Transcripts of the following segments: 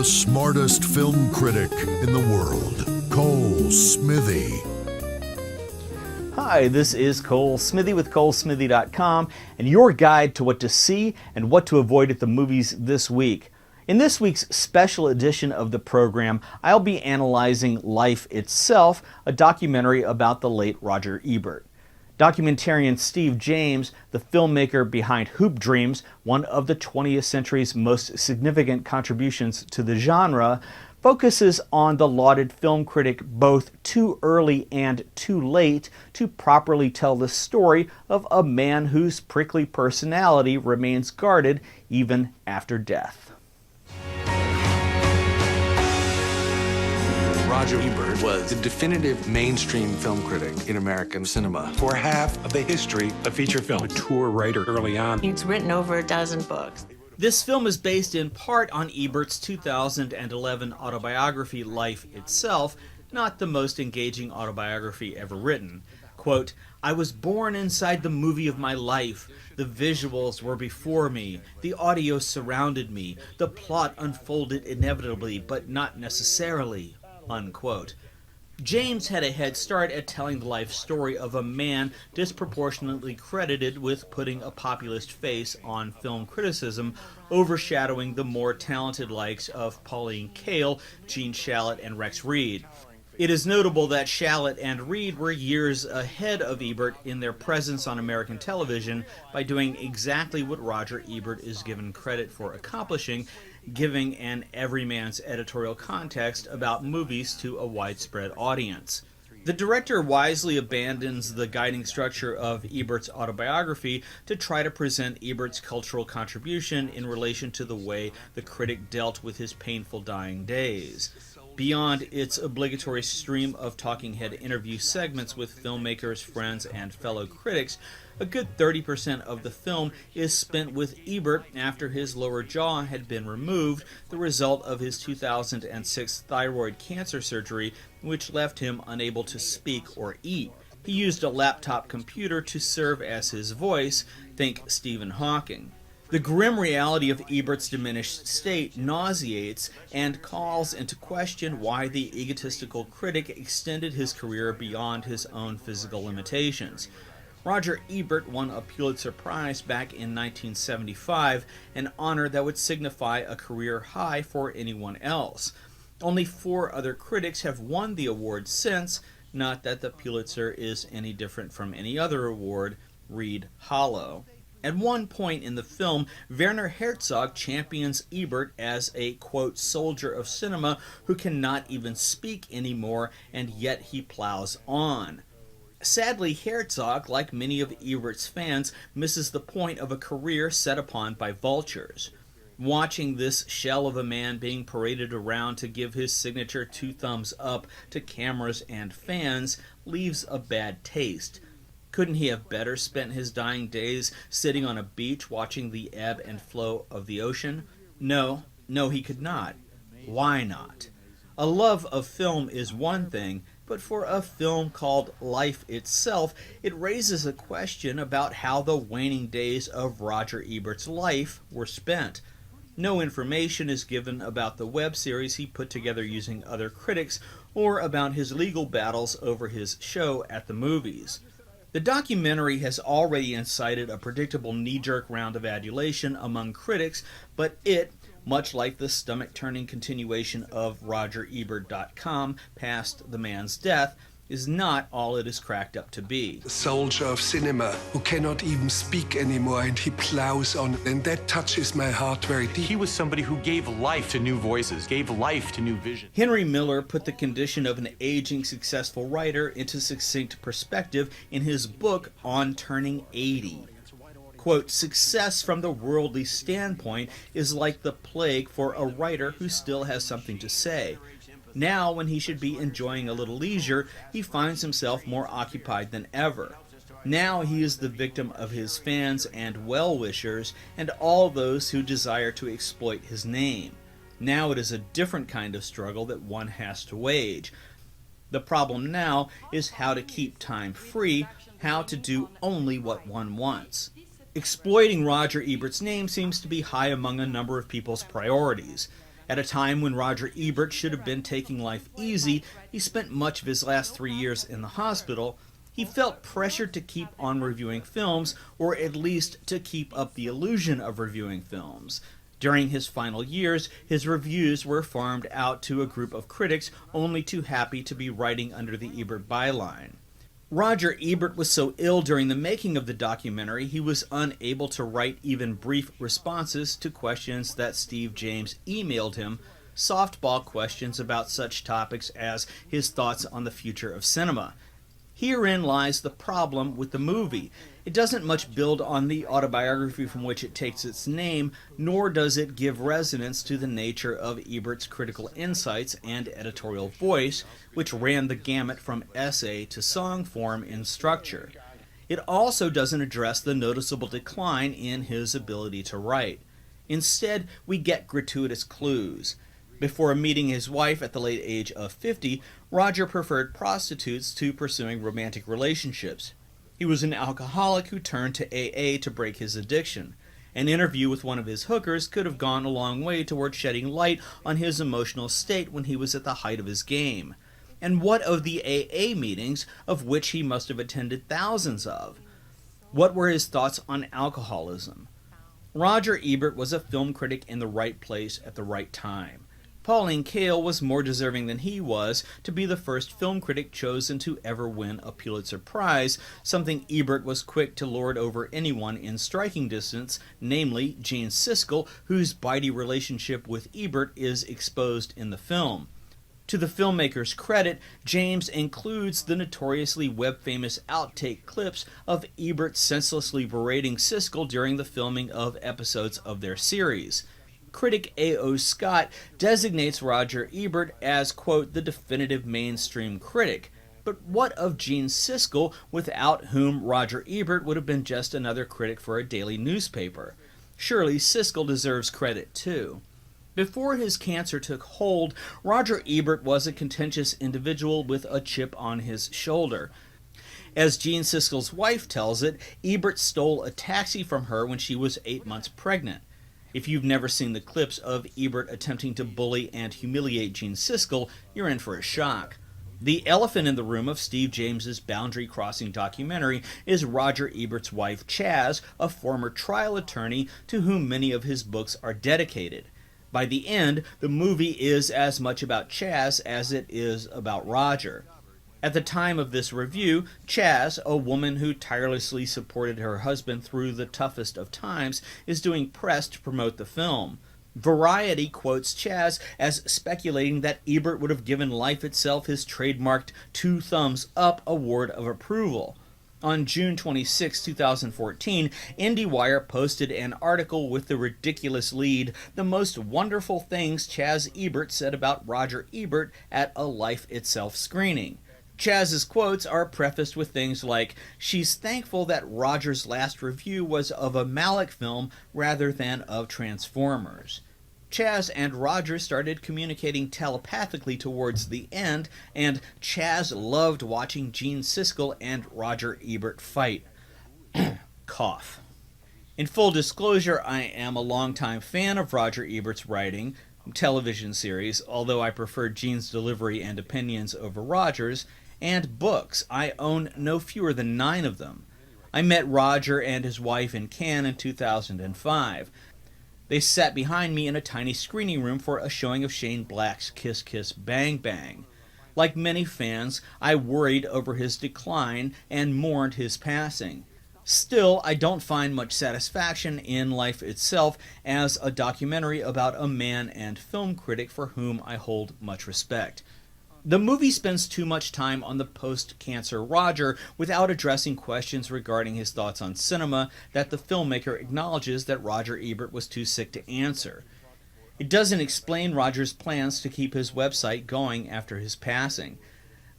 smartest film critic in the world, Cole Smithy. Hi, this is Cole Smithy with ColeSmithy.com and your guide to what to see and what to avoid at the movies this week. In this week's special edition of the program, I'll be analyzing Life Itself, a documentary about the late Roger Ebert. Documentarian Steve James, the filmmaker behind Hoop Dreams, one of the 20th century's most significant contributions to the genre, focuses on the lauded film critic both too early and too late to properly tell the story of a man whose prickly personality remains guarded even after death. Roger Ebert was the definitive mainstream film critic in American cinema. For half of the history of feature film, a tour writer early on. He's written over a dozen books. This film is based in part on Ebert's 2011 autobiography, Life Itself, not the most engaging autobiography ever written. Quote, "I was born inside the movie of my life. The visuals were before me. The audio surrounded me. The plot unfolded inevitably, but not necessarily." Unquote. James had a head start at telling the life story of a man disproportionately credited with putting a populist face on film criticism, overshadowing the more talented likes of Pauline Kael, Gene Shalit, and Rex Reed. It is notable that Shalit and Reed were years ahead of Ebert in their presence on American television by doing exactly what Roger Ebert is given credit for accomplishing, giving an everyman's editorial context about movies to a widespread audience. The director wisely abandons the guiding structure of Ebert's autobiography to try to present Ebert's cultural contribution in relation to the way the critic dealt with his painful dying days. Beyond its obligatory stream of talking head interview segments with filmmakers, friends, and fellow critics, a good 30% of the film is spent with Ebert after his lower jaw had been removed, the result of his 2006 thyroid cancer surgery, which left him unable to speak or eat. He used a laptop computer to serve as his voice, think Stephen Hawking. The grim reality of Ebert's diminished state nauseates and calls into question why the egotistical critic extended his career beyond his own physical limitations. Roger Ebert won a Pulitzer Prize back in 1975, an honor that would signify a career high for anyone else. Only 4 other critics have won the award since, not that the Pulitzer is any different from any other award, read hollow. At one point in the film, Werner Herzog champions Ebert as a, quote, soldier of cinema who cannot even speak anymore, and yet he plows on. Sadly, Herzog, like many of Ebert's fans, misses the point of a career set upon by vultures. Watching this shell of a man being paraded around to give his signature 2 thumbs up to cameras and fans leaves a bad taste. Couldn't he have better spent his dying days sitting on a beach watching the ebb and flow of the ocean? No, he could not. Why not? A love of film is one thing, but for a film called Life Itself, it raises a question about how the waning days of Roger Ebert's life were spent. No information is given about the web series he put together using other critics or about his legal battles over his show at the movies. The documentary has already incited a predictable knee-jerk round of adulation among critics, but it, much like the stomach-turning continuation of RogerEbert.com past the man's death, is not all it is cracked up to be. A soldier of cinema who cannot even speak anymore, and he plows on, and that touches my heart very deep. He was somebody who gave life to new voices, gave life to new vision. Henry Miller put the condition of an aging successful writer into succinct perspective in his book On Turning 80. Quote, "Success from the worldly standpoint is like the plague for a writer who still has something to say. Now, when he should be enjoying a little leisure, he finds himself more occupied than ever. Now he is the victim of his fans and well-wishers and all those who desire to exploit his name. Now it is a different kind of struggle that one has to wage. The problem now is how to keep time free, how to do only what one wants." Exploiting Roger Ebert's name seems to be high among a number of people's priorities. At a time when Roger Ebert should have been taking life easy, he spent much of his last 3 years in the hospital. He felt pressured to keep on reviewing films, or at least to keep up the illusion of reviewing films. During his final years, his reviews were farmed out to a group of critics only too happy to be writing under the Ebert byline. Roger Ebert was so ill during the making of the documentary, he was unable to write even brief responses to questions that Steve James emailed him, softball questions about such topics as his thoughts on the future of cinema. Herein lies the problem with the movie. It doesn't much build on the autobiography from which it takes its name, nor does it give resonance to the nature of Ebert's critical insights and editorial voice, which ran the gamut from essay to song form in structure. It also doesn't address the noticeable decline in his ability to write. Instead, we get gratuitous clues. Before meeting his wife at the late age of 50, Roger preferred prostitutes to pursuing romantic relationships. He was an alcoholic who turned to AA to break his addiction. An interview with one of his hookers could have gone a long way toward shedding light on his emotional state when he was at the height of his game. And what of the AA meetings, of which he must have attended thousands of? What were his thoughts on alcoholism? Roger Ebert was a film critic in the right place at the right time. Pauline Kael was more deserving than he was to be the first film critic chosen to ever win a Pulitzer Prize, something Ebert was quick to lord over anyone in striking distance, namely Gene Siskel, whose bitey relationship with Ebert is exposed in the film. To the filmmaker's credit, James includes the notoriously web-famous outtake clips of Ebert senselessly berating Siskel during the filming of episodes of their series. Critic A.O. Scott designates Roger Ebert as, quote, the definitive mainstream critic. But what of Gene Siskel, without whom Roger Ebert would have been just another critic for a daily newspaper? Surely Siskel deserves credit too. Before his cancer took hold, Roger Ebert was a contentious individual with a chip on his shoulder. As Gene Siskel's wife tells it, Ebert stole a taxi from her when she was 8 months pregnant. If you've never seen the clips of Ebert attempting to bully and humiliate Gene Siskel, you're in for a shock. The elephant in the room of Steve James's boundary-crossing documentary is Roger Ebert's wife, Chaz, a former trial attorney to whom many of his books are dedicated. By the end, the movie is as much about Chaz as it is about Roger. At the time of this review, Chaz, a woman who tirelessly supported her husband through the toughest of times, is doing press to promote the film. Variety quotes Chaz as speculating that Ebert would have given life itself his trademarked 2 thumbs up award of approval. On June 26, 2014, IndieWire posted an article with the ridiculous lead, "The Most Wonderful Things Chaz Ebert Said About Roger Ebert at a Life Itself Screening." Chaz's quotes are prefaced with things like, she's thankful that Roger's last review was of a Malick film rather than of Transformers. Chaz and Roger started communicating telepathically towards the end, and Chaz loved watching Gene Siskel and Roger Ebert fight. Cough. In full disclosure, I am a longtime fan of Roger Ebert's writing, television series, although I prefer Gene's delivery and opinions over Roger's, and books. I own no fewer than 9 of them. I met Roger and his wife in Cannes in 2005. They sat behind me in a tiny screening room for a showing of Shane Black's Kiss Kiss Bang Bang. Like many fans, I worried over his decline and mourned his passing. Still, I don't find much satisfaction in Life Itself as a documentary about a man and film critic for whom I hold much respect. The movie spends too much time on the post-cancer Roger without addressing questions regarding his thoughts on cinema that the filmmaker acknowledges that Roger Ebert was too sick to answer. It doesn't explain Roger's plans to keep his website going after his passing.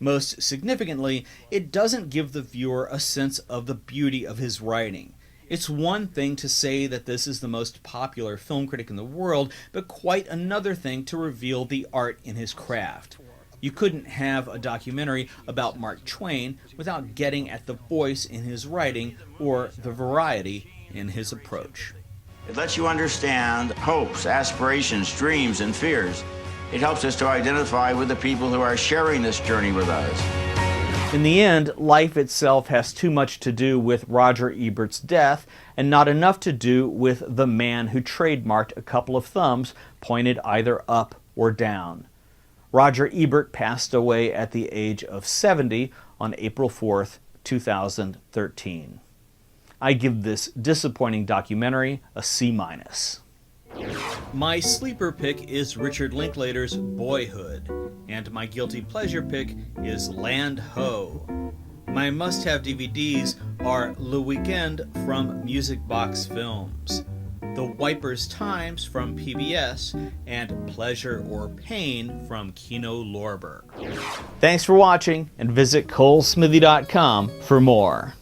Most significantly, it doesn't give the viewer a sense of the beauty of his writing. It's one thing to say that this is the most popular film critic in the world, but quite another thing to reveal the art in his craft. You couldn't have a documentary about Mark Twain without getting at the voice in his writing or the variety in his approach. It lets you understand hopes, aspirations, dreams, and fears. It helps us to identify with the people who are sharing this journey with us. In the end, life itself has too much to do with Roger Ebert's death and not enough to do with the man who trademarked a couple of thumbs pointed either up or down. Roger Ebert passed away at the age of 70 on April 4th, 2013. I give this disappointing documentary a C-. My sleeper pick is Richard Linklater's Boyhood, and my guilty pleasure pick is Land Ho. My must-have DVDs are Le Weekend from Music Box Films, The Wipers Times from PBS, and Pleasure or Pain from Kino Lorber. Thanks for watching, and visit ColeSmithy.com for more.